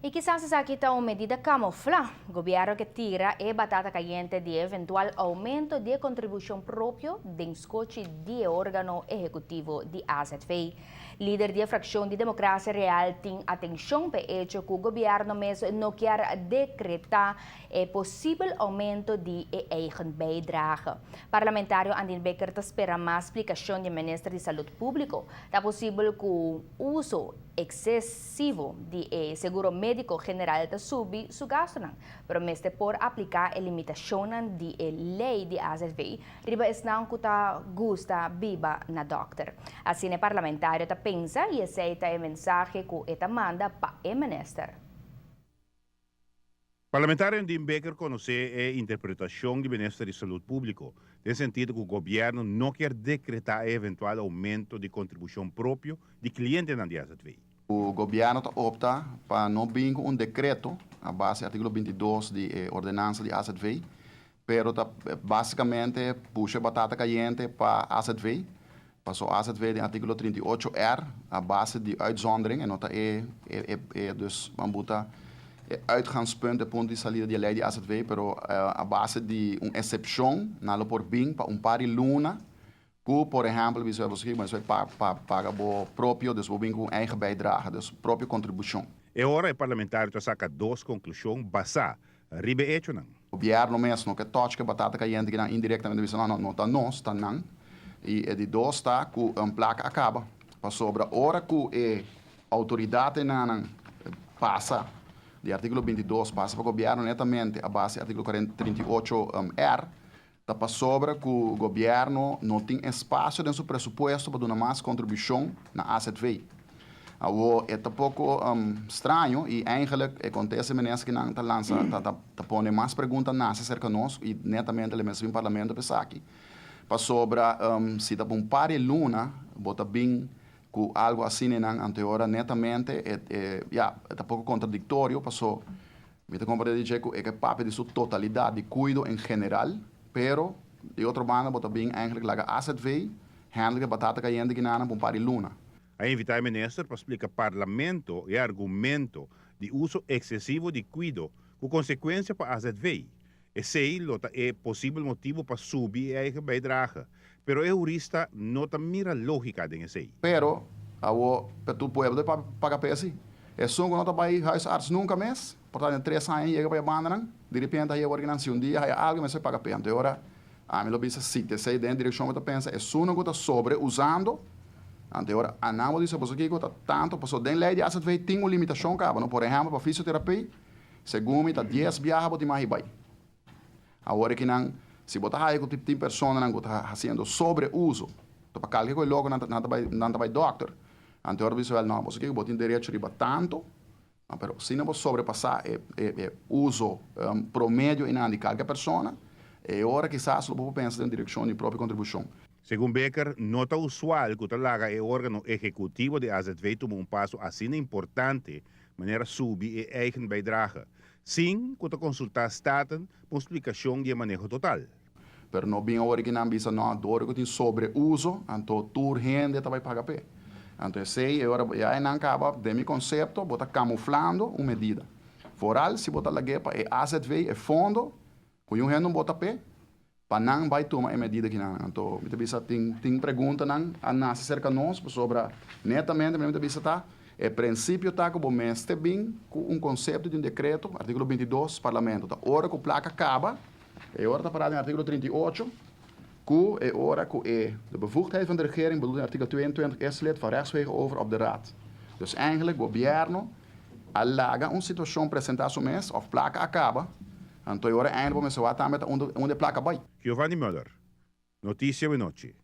E quizás esa quita una medida camufla. Gobierno que tira e batata caliente de eventual aumento de contribución propio de escoche de órgano ejecutivo de AZV. Líder de fracción de Democracia Real tem atención para hecho que el gobierno mesmo no quiere decretar el posible aumento de eigen bijdrage. Parlamentario Andin Becker espera más explicación del ministro de Salud Público. Es posible que el uso excesivo de seguro médico general te subi su gasto, pero mesmo por aplicar a limitación de lei de AZV, riba es não que ta gusta viva na doctor. Assim, o parlamentário ta pensa e aceita o mensagem que eta manda para o ministro. Parlamentario Andin Becker conoce a interpretação do Ministério de Saúde Público, no sentido que o governo não quer decretar eventual aumento de contribuição próprio de clientes na AZV. O governo opta para não vir com decreto a base do artigo 22 de ordenança de AZV, pero basicamente puxa batata caliente para AZV. Passou AZV de artigo 38R, a base de uitzondering, en nota dus bambuta uitgangspunt de ponto de saída de lei de AZV, pero a base de uma exceção, nada por bem para par de luna, que, por exemplo, você paga o próprio, dus we com eigen bijdrage, dus própria contribuição. E ora o parlamentário saca duas conclusões basadas ribe hecho não. O governo mesmo que toca batata caliente que indiretamente diz não tá nós tá não e de dois está que placa acaba para sobre a hora que a autoridade não passa de artigo 22 passa para o governo netamente a base do artigo 38R tá para sobre que o governo não tem espaço dentro do pressuposto para dar mais contribuição na AZV. É um pouco estranho e eigenlijk acontece meneer que não lança tá põe mais perguntas acerca de nós e netamente ele mesmo no parlamento pensar aqui para sobre se tá um par de luna bota bem com algo assim não anterior netamente é pouco contraditório passou me te compreende que é capaz de sua totalidade de cuido em geral pero de outra banda bota bem eigenlijk laga AZV handle batata caliente que não um par de luna. A invitar o ministro para explicar ao parlamento e argumento de uso excessivo de cuido com consequência para a AZV. Esse é possível motivo para subir a eigen bijdrage. Pero o jurista não mira lógica desse. Pero, tu pueblo paga peso. É só que não vai huisarts nunca mais. Portanto, em 3 anos chega para a banda, de repente aí a organização um dia, aí algo mas você paga peso. Então, agora, a mim lo bisa se dentro da direção que pensa, é só que está sobre usando. Agora, a namo diz que aqui está tanto, passou dentro da lei de AZV tem uma limitação, cara. Por exemplo, para fisioterapia, segundo está 10 viagens para mais vai. Agora que não, se botar aí com tipo pessoa não está fazendo sobreuso, para calcular que logo não vai doctor. Agora diz não, você aqui botar direito de tanto, mas se não sobrepassar uso promédio em de qualquer pessoa, é hora que quizás lo pensa em direção de própria contribuição. Segundo Becker, nota usual que o órgano executivo de AZV toma passo assim importante, maneira subir e eigen bijdrage, sem que consultar staten por explicação de manejo total. Pero não bem hora que não bisa não adoro que tem sobreuso, então tur rende vai pagar pé. Então sei agora já não acaba de meu conceito, bota camuflando uma medida. Foral se botar lá para AZV é fundo, com rende não bota pé. Para não vai tomar a medida que não. Então, me bisa tem pergunta não acerca de nós sobre netamente me bisa tá é princípio tá que o mestre bem com conceito de decreto, artigo 22 parlamento tá hora que a placa acaba, é hora tá parado em artigo 38, que é hora que de bevoegdheid van de regering bedoeld in artikel 22 eerste lid van rechtswegen over op de raad. Dus eigenlijk o governo alaga uma situação apresentação mês of placa acaba. Então, agora ainda vamos falar também onde placa vai. Giovanni Müller, Notícia e Noite.